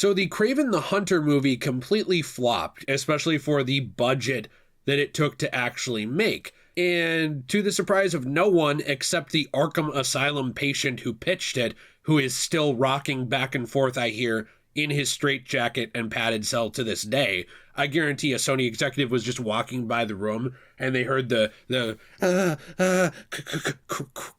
So the Kraven the Hunter movie completely flopped, especially for the budget that it took to actually make. And to the surprise of no one except the Arkham Asylum patient who pitched it, who is still rocking back and forth, I hear, in his straitjacket and padded cell to this day. I guarantee a Sony executive was just walking by the room and they heard the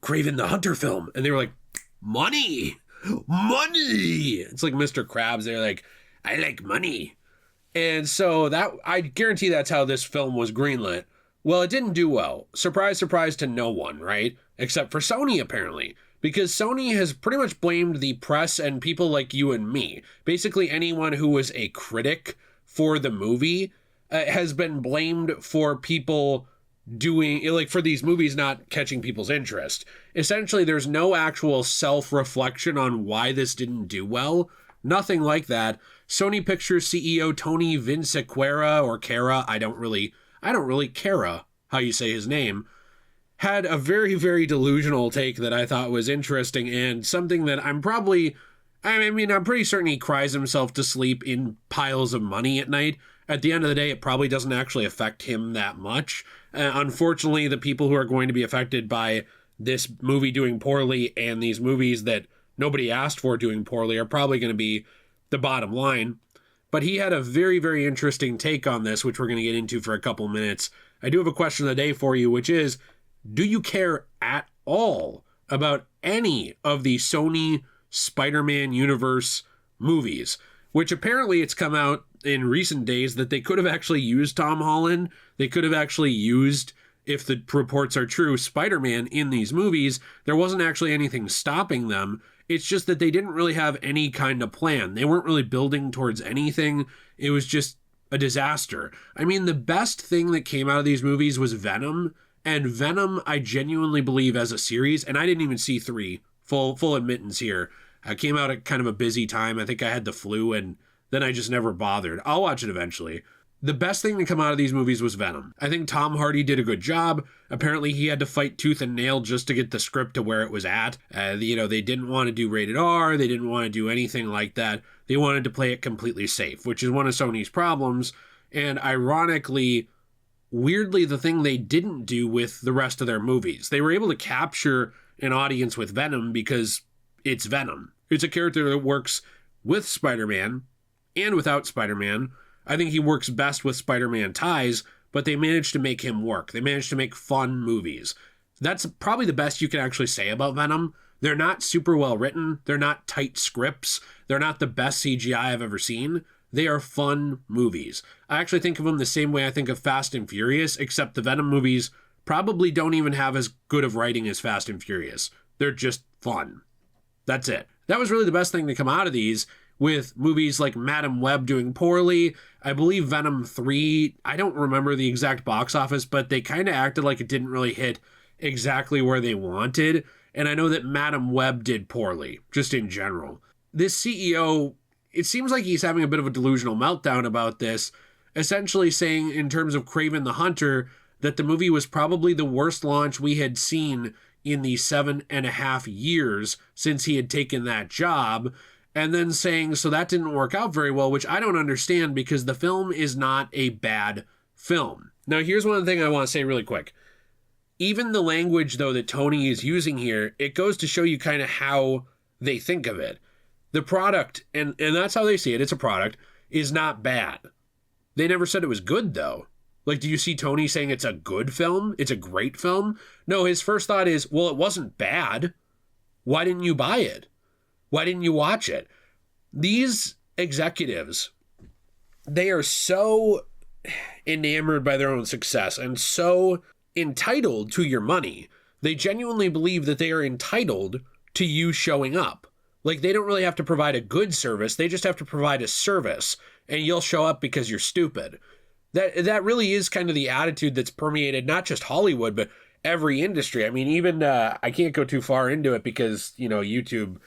Kraven the Hunter film. And they were like, money! It's like Mr. Krabs. They're like, I like money. And so that, I guarantee that's how this film was greenlit. Well, it didn't do well. Surprise, surprise to no one, right? Except for Sony, apparently. Because Sony has pretty much blamed the press and people like you and me. Basically, anyone who was a critic for the movie has been blamed for people doing, like, for these movies not catching people's interest. Essentially, there's no actual self-reflection on why this didn't do well. Nothing like that. Sony Pictures CEO Tony Vinciquerra, or Cara, I don't really care how you say his name, had a very, very delusional take that I thought was interesting and something that I'm pretty certain he cries himself to sleep in piles of money at night. At the end of the day, it probably doesn't actually affect him that much. Unfortunately, the people who are going to be affected by this movie doing poorly and these movies that nobody asked for doing poorly are probably going to be the bottom line. But he had a very, very interesting take on this, which we're going to get into for a couple minutes. I do have a question of the day for you, which is, do you care at all about any of the Sony Spider-Man universe movies? Which apparently it's come out in recent days that they could have actually used Tom Holland. They could have actually used, if the reports are true, Spider-Man in these movies. There wasn't actually anything stopping them. It's just that they didn't really have any kind of plan. They weren't really building towards anything. It was just a disaster. I mean, the best thing that came out of these movies was Venom. And Venom, I genuinely believe, as a series, and I didn't even see 3, full admittance here. I came out at kind of a busy time. I think I had the flu, and then I just never bothered. I'll watch it eventually. The best thing to come out of these movies was Venom. I think Tom Hardy did a good job. Apparently, he had to fight tooth and nail just to get the script to where it was at. They didn't want to do rated R. They didn't want to do anything like that. They wanted to play it completely safe, which is one of Sony's problems. And ironically, weirdly, the thing they didn't do with the rest of their movies. They were able to capture an audience with Venom because it's Venom. It's a character that works with Spider-Man and without Spider-Man. I think he works best with Spider-Man ties, but they managed to make him work. They managed to make fun movies. That's probably the best you can actually say about Venom. They're not super well written. They're not tight scripts. They're not the best CGI I've ever seen. They are fun movies. I actually think of them the same way I think of Fast and Furious, except the Venom movies probably don't even have as good of writing as Fast and Furious. They're just fun. That's it. That was really the best thing to come out of these, with movies like Madam Web doing poorly. I believe Venom 3, I don't remember the exact box office, but they kind of acted like it didn't really hit exactly where they wanted. And I know that Madam Web did poorly, just in general. This CEO, it seems like he's having a bit of a delusional meltdown about this, essentially saying in terms of Kraven the Hunter that the movie was probably the worst launch we had seen in the 7.5 years since he had taken that job. And then saying, so that didn't work out very well, which I don't understand because the film is not a bad film. Now, here's one thing I want to say really quick. Even the language, though, that Tony is using here, it goes to show you kind of how they think of it. The product, and that's how they see it, it's a product, is not bad. They never said it was good, though. Like, do you see Tony saying it's a good film? It's a great film? No, his first thought is, well, it wasn't bad. Why didn't you buy it? Why didn't you watch it? These executives, they are so enamored by their own success and so entitled to your money. They genuinely believe that they are entitled to you showing up. Like, they don't really have to provide a good service. They just have to provide a service, and you'll show up because you're stupid. That really is kind of the attitude that's permeated not just Hollywood, but every industry. I mean, even I can't go too far into it because, YouTube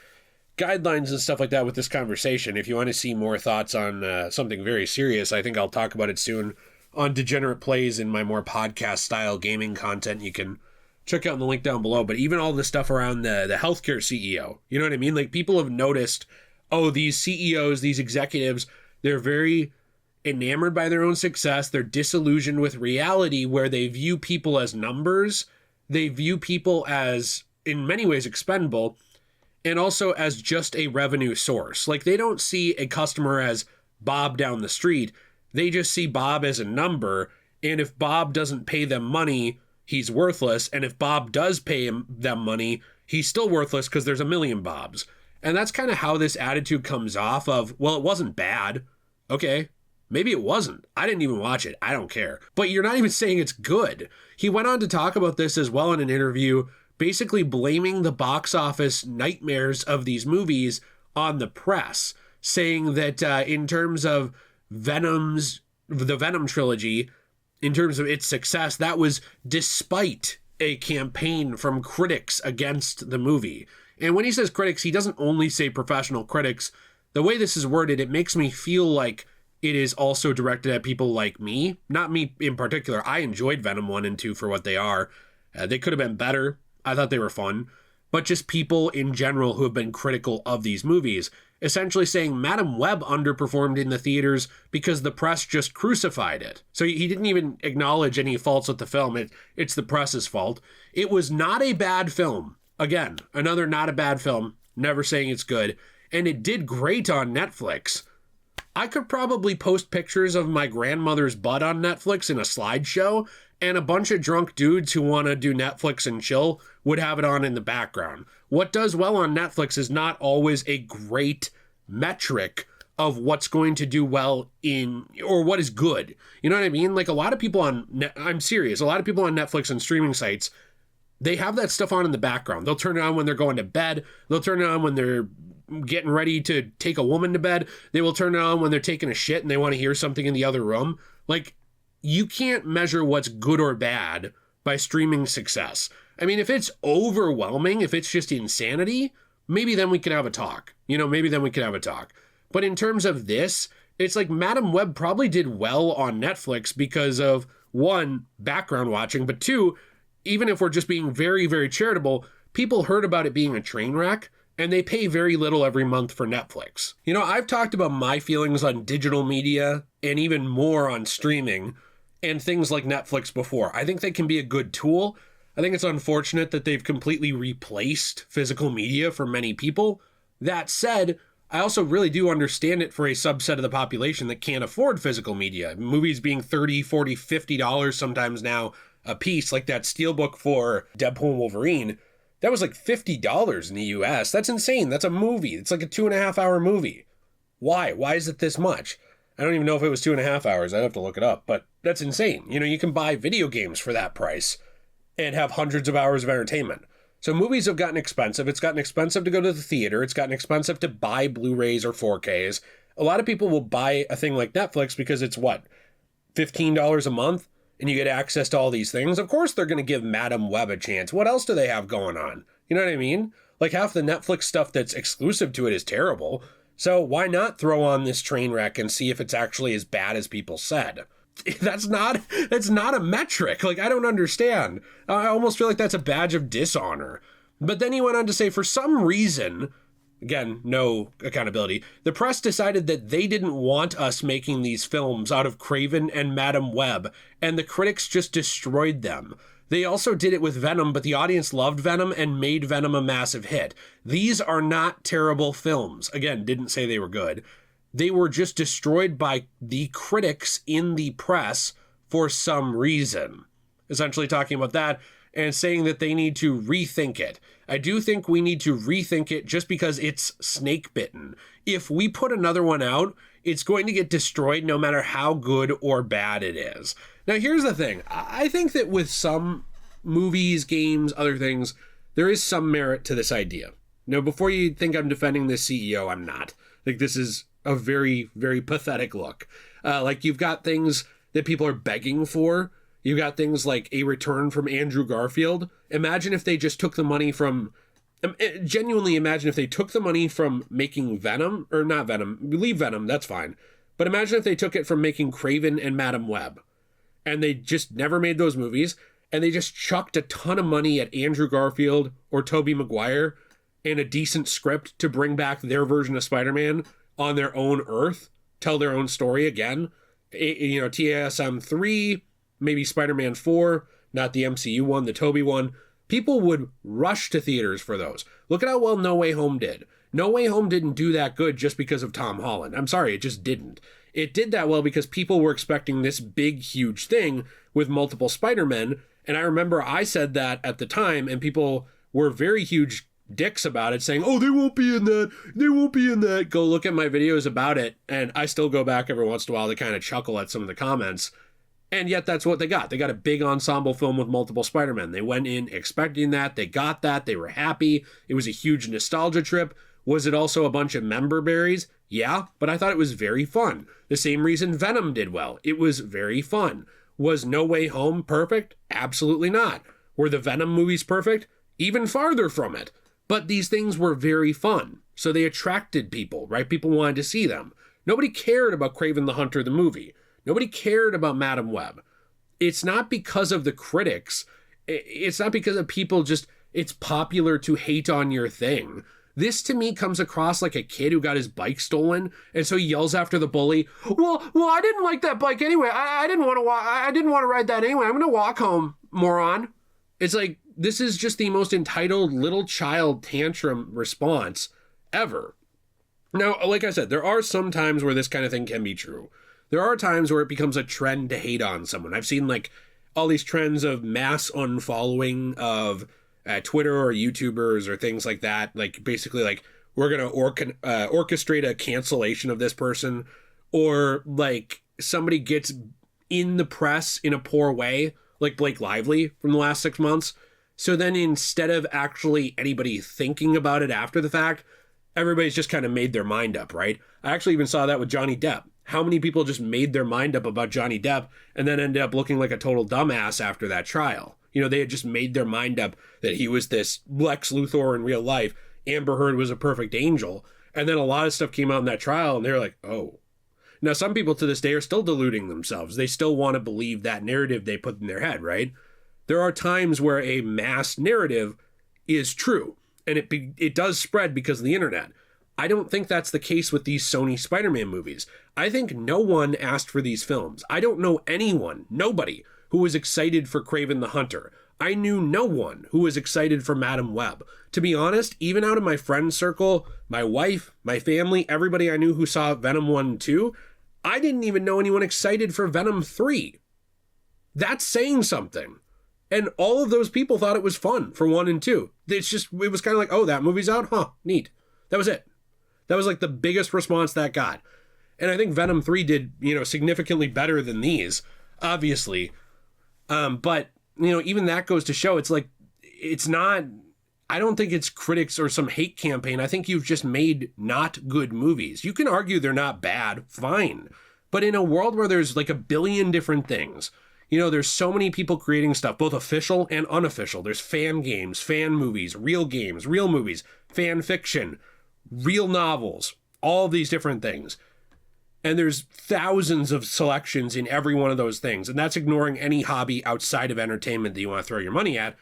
guidelines and stuff like that with this conversation. If you want to see more thoughts on something very serious, I think I'll talk about it soon on Degenerate Plays in my more podcast style gaming content. You can check out the link down below. But even all the stuff around the healthcare CEO, you know what I mean? Like, people have noticed oh, these CEOs, these executives, they're very enamored by their own success. They're disillusioned with reality, where they view people as numbers. They view people as, in many ways, expendable, and also as just a revenue source. Like, they don't see a customer as Bob down the street. They just see Bob as a number. And if Bob doesn't pay them money, he's worthless. And if Bob does pay them money, he's still worthless because there's a million Bobs. And that's kind of how this attitude comes off of, well, it wasn't bad. Okay, maybe it wasn't. I didn't even watch it. I don't care. But you're not even saying it's good. He went on to talk about this as well in an interview, basically blaming the box office nightmares of these movies on the press, saying that in terms of the Venom trilogy, in terms of its success, that was despite a campaign from critics against the movie. And when he says critics, he doesn't only say professional critics. The way this is worded, it makes me feel like it is also directed at people like me. Not me in particular. I enjoyed Venom 1 and 2 for what they are. They could have been better. I thought they were fun. But just people in general who have been critical of these movies, essentially saying Madam Web underperformed in the theaters because the press just crucified it. So he didn't even acknowledge any faults with the film. It's the press's fault. It was not a bad film. Again, another not a bad film. Never saying it's good. And it did great on Netflix. I could probably post pictures of my grandmother's butt on Netflix in a slideshow, and a bunch of drunk dudes who want to do Netflix and chill would have it on in the background. What does well on Netflix is not always a great metric of what's going to do well or what is good. You know what I mean? Like, a lot of people I'm serious, a lot of people on Netflix and streaming sites, they have that stuff on in the background. They'll turn it on when they're going to bed. They'll turn it on when they're getting ready to take a woman to bed. They will turn it on when they're taking a shit and they want to hear something in the other room. Like, you can't measure what's good or bad by streaming success. I mean, if it's overwhelming, if it's just insanity, maybe then we could have a talk. Maybe then we could have a talk. But in terms of this, it's like Madam Web probably did well on Netflix because of, one, background watching, but two, even if we're just being very, very charitable, people heard about it being a train wreck, and they pay very little every month for Netflix. I've talked about my feelings on digital media and even more on streaming and things like Netflix before. I think they can be a good tool. I think it's unfortunate that they've completely replaced physical media for many people. That said, I also really do understand it for a subset of the population that can't afford physical media. Movies being $30, $40, $50 sometimes now a piece, like that Steelbook for Deadpool and Wolverine. That was like $50 in the US. That's insane. That's a movie. It's like a 2.5 hour movie. Why? Why is it this much? I don't even know if it was 2.5 hours. I'd have to look it up, but that's insane. You can buy video games for that price and have hundreds of hours of entertainment. So movies have gotten expensive. It's gotten expensive to go to the theater. It's gotten expensive to buy Blu-rays or 4Ks. A lot of people will buy a thing like Netflix because it's what, $15 a month? And you get access to all these things. Of course they're going to give Madam Web a chance. What else do they have going on? You know what I mean? Like, half the Netflix stuff that's exclusive to it is terrible. So why not throw on this train wreck and see if it's actually as bad as people said? That's not a metric. Like, I don't understand. I almost feel like that's a badge of dishonor. But then he went on to say, for some reason, again, no accountability, the press decided that they didn't want us making these films out of Kraven and Madam Web, and the critics just destroyed them. They also did it with Venom, but the audience loved Venom and made Venom a massive hit. These are not terrible films. Again, didn't say they were good. They were just destroyed by the critics in the press for some reason. Essentially talking about that and saying that they need to rethink it. I do think we need to rethink it just because it's snake bitten. If we put another one out, it's going to get destroyed no matter how good or bad it is. Now, here's the thing. I think that with some movies, games, other things, there is some merit to this idea. Now, before you think I'm defending this CEO, I'm not. Like, this is a very, very pathetic look. Like, you've got things that people are begging for. You've got things like a return from Andrew Garfield. Imagine if they just took the money from... Genuinely imagine if they took the money from making Venom, or not Venom, leave Venom, that's fine. But imagine if they took it from making Kraven and Madam Web. And they just never made those movies, and they just chucked a ton of money at Andrew Garfield or Tobey Maguire and a decent script to bring back their version of Spider-Man on their own Earth, tell their own story again. TASM 3, maybe Spider-Man 4, not the MCU one, the Tobey one. People would rush to theaters for those. Look at how well No Way Home did. No Way Home didn't do that good just because of Tom Holland. I'm sorry, it just didn't. It did that well because people were expecting this big, huge thing with multiple Spider-Men. And I remember I said that at the time, and people were very huge dicks about it, saying, oh, they won't be in that. They won't be in that. Go look at my videos about it. And I still go back every once in a while to kind of chuckle at some of the comments. And yet that's what they got. They got a big ensemble film with multiple Spider-Men. They went in expecting that. They got that. They were happy. It was a huge nostalgia trip. Was it also a bunch of member berries? Yeah, but I thought it was very fun. The same reason Venom did well. It was very fun. Was No Way Home perfect? Absolutely not. Were the Venom movies perfect? Even farther from it. But these things were very fun. So they attracted people, right? People wanted to see them. Nobody cared about Kraven the Hunter, the movie. Nobody cared about Madam Web. It's not because of the critics. It's not because of people just, it's popular to hate on your thing. This to me comes across like a kid who got his bike stolen, and so he yells after the bully, well, I didn't like that bike anyway. I didn't want to I didn't want to ride that anyway. I'm going to walk home, moron. It's like, this is just the most entitled little child tantrum response ever. Now, like I said, there are some times where this kind of thing can be true. There are times where it becomes a trend to hate on someone. I've seen like all these trends of mass unfollowing of Twitter or YouTubers or things like that. Like basically like we're going to orchestrate a cancellation of this person, or like somebody gets in the press in a poor way, like Blake Lively from the last 6 months. So then instead of actually anybody thinking about it after the fact, everybody's just kind of made their mind up, right? I actually even saw that with Johnny Depp. How many people just made their mind up about Johnny Depp and then ended up looking like a total dumbass after that trial? You know, they had just made their mind up that he was this Lex Luthor in real life. Amber Heard was a perfect angel. And then a lot of stuff came out in that trial and they're like, oh. Now, some people to this day are still deluding themselves. They still want to believe that narrative they put in their head, right? There are times where a mass narrative is true, and it does spread because of the internet. I don't think that's the case with these Sony Spider-Man movies. I think no one asked for these films. I don't know anyone, nobody, who was excited for Kraven the Hunter. I knew no one who was excited for Madam Web. To be honest, even out of my friend circle, my wife, my family, everybody I knew who saw Venom 1 and 2, I didn't even know anyone excited for Venom 3. That's saying something. And all of those people thought it was fun for 1 and 2. It was kind of like, oh, that movie's out? Huh, neat. That was it. That was like the biggest response that got. And I think Venom 3 did, significantly better than these, obviously. But, even that goes to show it's like, it's not, I don't think it's critics or some hate campaign. I think you've just made not good movies. You can argue they're not bad, fine. But in a world where there's like a billion different things, there's so many people creating stuff, both official and unofficial. There's fan games, fan movies, real movies, fan fiction, real novels, all of these different things. And there's thousands of selections in every one of those things. And that's ignoring any hobby outside of entertainment that you want to throw your money at.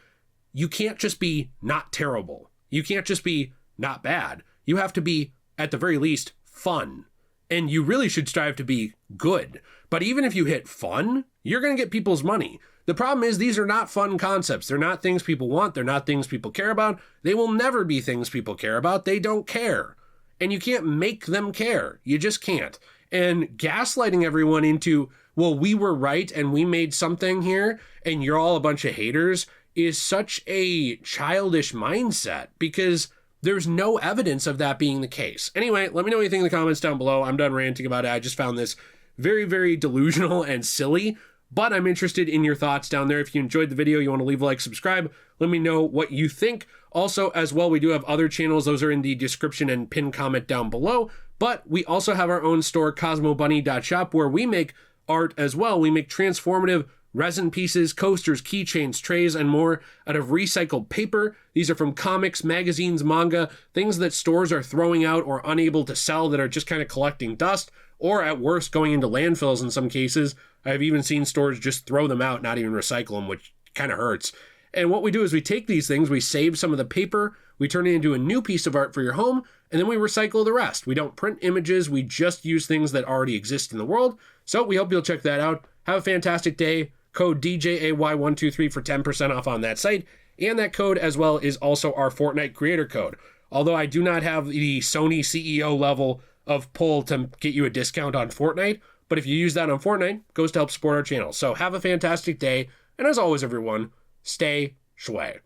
You can't just be not terrible. You can't just be not bad. You have to be, at the very least, fun. And you really should strive to be good. But even if you hit fun, you're going to get people's money. The problem is these are not fun concepts. They're not things people want. They're not things people care about. They will never be things people care about. They don't care. And you can't make them care. You just can't. And gaslighting everyone into, well, we were right and we made something here and you're all a bunch of haters is such a childish mindset because there's no evidence of that being the case. Anyway, let me know what you think in the comments down below. I'm done ranting about it. I just found this very, very delusional and silly, but I'm interested in your thoughts down there. If you enjoyed the video, you want to leave a like, subscribe, let me know what you think. Also, as well, we do have other channels. Those are in the description and pinned comment down below. But we also have our own store, cosmobunny.shop, where we make art as well. We make transformative resin pieces, coasters, keychains, trays, and more out of recycled paper. These are from comics, magazines, manga, things that stores are throwing out or unable to sell that are just kind of collecting dust, or at worst, going into landfills in some cases. I've even seen stores just throw them out, not even recycle them, which kind of hurts. And what we do is we take these things, we save some of the paper, We turn it into a new piece of art for your home, and then we recycle the rest. We don't print images, we just use things that already exist in the world. So we hope you'll check that out. Have a fantastic day. Code DJAY123 for 10% off on that site. And that code as well is also our Fortnite creator code. Although I do not have the Sony CEO level of pull to get you a discount on Fortnite, but if you use that on Fortnite, it goes to help support our channel. So have a fantastic day, and as always, everyone, stay shway.